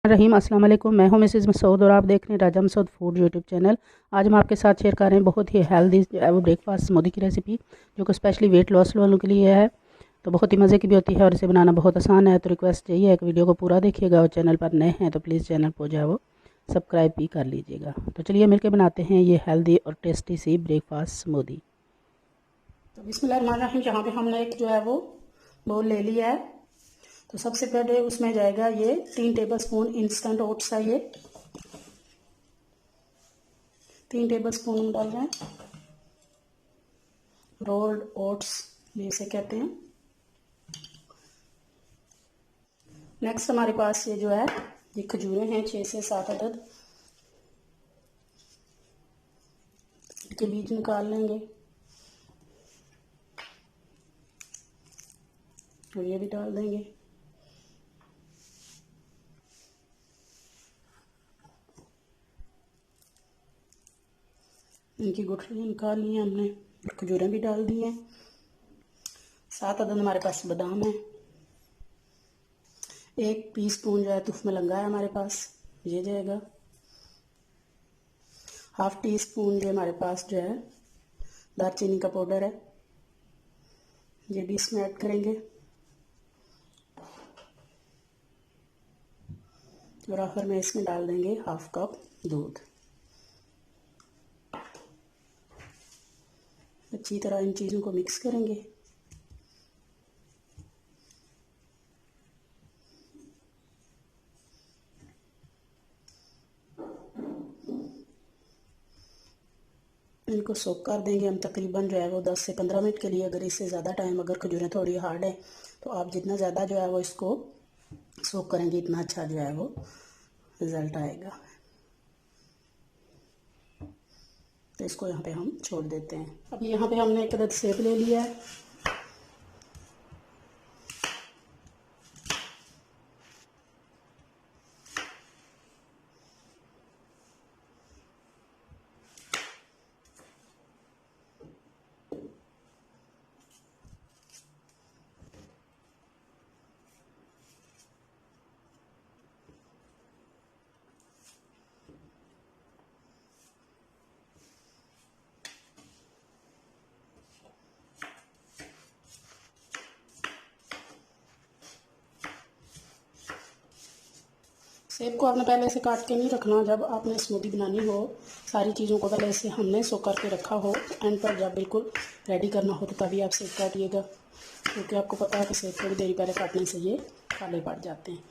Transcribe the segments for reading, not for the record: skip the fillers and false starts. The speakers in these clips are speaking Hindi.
रहीम अस्सलाम वालेकुम। मैं हूं मिसेज़ मसूद और आप देख रहे हैं राजा मसूद फूड यूट्यूब चैनल। आज हम आपके साथ शेयर कर रहे हैं बहुत ही हेल्दी वो ब्रेकफास्ट स्मूदी की रेसिपी, जो कि स्पेशली वेट लॉस वालों के लिए है। तो बहुत ही मज़े की भी होती है और इसे बनाना बहुत आसान है। तो रिक्वेस्ट यही है कि वीडियो को पूरा देखिएगा और चैनल पर नए हैं तो प्लीज़ चैनल को जो है वो सब्सक्राइब भी कर लीजिएगा। तो चलिए मिलकर बनाते हैं ये हेल्दी और टेस्टी सी ब्रेकफास्ट स्मूदी। तो बिस्मिल्लाहिर्रहमानिर्रहीम, यहाँ पे हमने एक जो है वो बोल ले लिया है। तो सबसे पहले उसमें जाएगा ये 3 टेबलस्पून इंस्टेंट ओट्स है। ये 3 टेबलस्पून डाल रहे हैं। रोल्ड ओट्स जिसे कहते हैं। नेक्स्ट हमारे पास ये जो है ये खजूरें हैं 6 से 7 अदद। इनके बीज निकाल लेंगे और ये भी डाल देंगे। इनकी गुठलियाँ निकाल ली हैं हमने, खजूरें भी डाल दी हैं। 7 अदद हमारे पास बादाम है। 1 टीस्पून जो है तुफ मलंगा है हमारे पास, ये जाएगा। हाफ टी स्पून जो हमारे पास जो है दालचीनी का पाउडर है, ये भी इसमें ऐड करेंगे। और आखिर में इसमें डाल देंगे हाफ कप दूध। अच्छी तरह इन चीज़ों को मिक्स करेंगे। इनको सोक कर देंगे हम तकरीबन जो है वो 10 से 15 मिनट के लिए। अगर इससे ज़्यादा टाइम, अगर खजूरें थोड़ी हार्ड है तो आप जितना ज़्यादा जो है वो इसको सोक करेंगे इतना अच्छा जो है वो रिज़ल्ट आएगा। तो इसको यहाँ पे हम छोड़ देते हैं। अब यहाँ पे हमने एक अदद सेब ले लिया है। सेब को आपने पहले से काट के नहीं रखना। जब आपने स्मूदी बनानी हो, सारी चीज़ों को पहले से हमने सोक करके रखा हो। एंड पर जब बिल्कुल रेडी करना हो तो तभी आप सेब काटिएगा, क्योंकि आपको पता है कि सेब थोड़ी देरी पहले काटने से ये काले पड़ जाते हैं।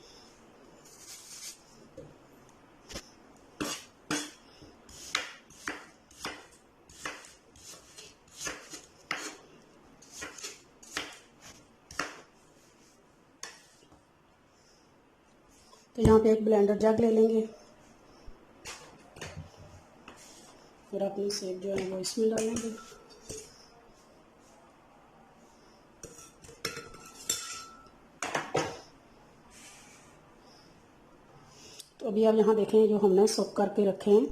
तो यहाँ पे एक ब्लेंडर जग ले लेंगे और अपने सेब जो है वो इसमें डालेंगे। तो अभी आप यहाँ देखें जो हमने सोक करके रखे हैं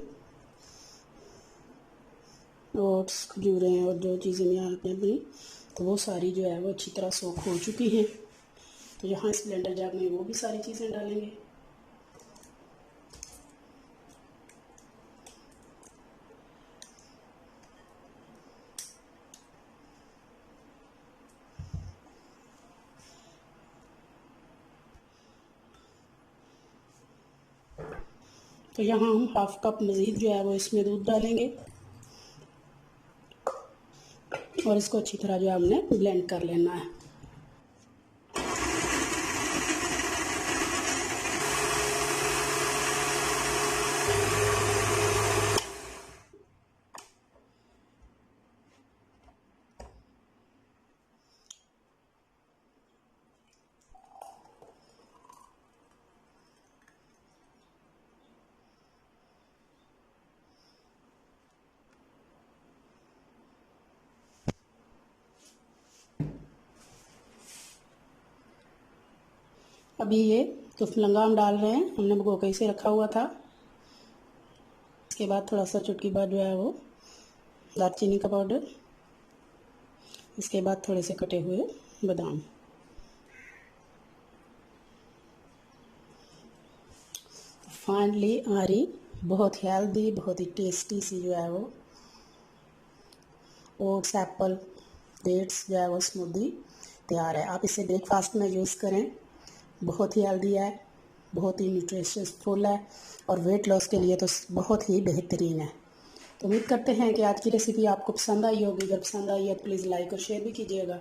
ओट्स, खजूरें और जो चीज़ें यहाँ आपने बनी, तो वो सारी जो है वो अच्छी तरह सोक हो चुकी हैं। तो यहाँ इस ब्लेंडर जग में वो भी सारी चीज़ें डालेंगे। तो यहाँ हम हाफ कप मज़ीद जो है वो इसमें दूध डालेंगे और इसको अच्छी तरह जो है हमने ब्लेंड कर लेना है। अभी ये तुफ मलंगा हम डाल रहे हैं, हमने भिगो के इसे रखा हुआ था। इसके बाद थोड़ा सा चुटकी बाद जो है वो दालचीनी का पाउडर, इसके बाद थोड़े से कटे हुए बादाम। फाइनली हमारी बहुत हेल्दी, बहुत ही टेस्टी सी जो है वो ओट्स, एप्पल, डेट्स जो है वो स्मूदी तैयार है। आप इसे ब्रेकफास्ट में यूज़ करें, बहुत ही हेल्दी है, बहुत ही न्यूट्रिशियसफुल है और वेट लॉस के लिए तो बहुत ही बेहतरीन है। तो उम्मीद करते हैं कि आज की रेसिपी आपको पसंद आई होगी। अगर पसंद आई है तो प्लीज़ लाइक और शेयर भी कीजिएगा।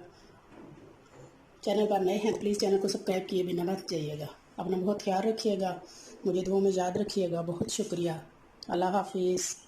चैनल पर नए हैं तो प्लीज़ चैनल को सब्सक्राइब किए बिना मत जाइएगा। अपना बहुत ख्याल रखिएगा, मुझे दुआ में याद रखिएगा। बहुत शुक्रिया। अल्लाह हाफिज़।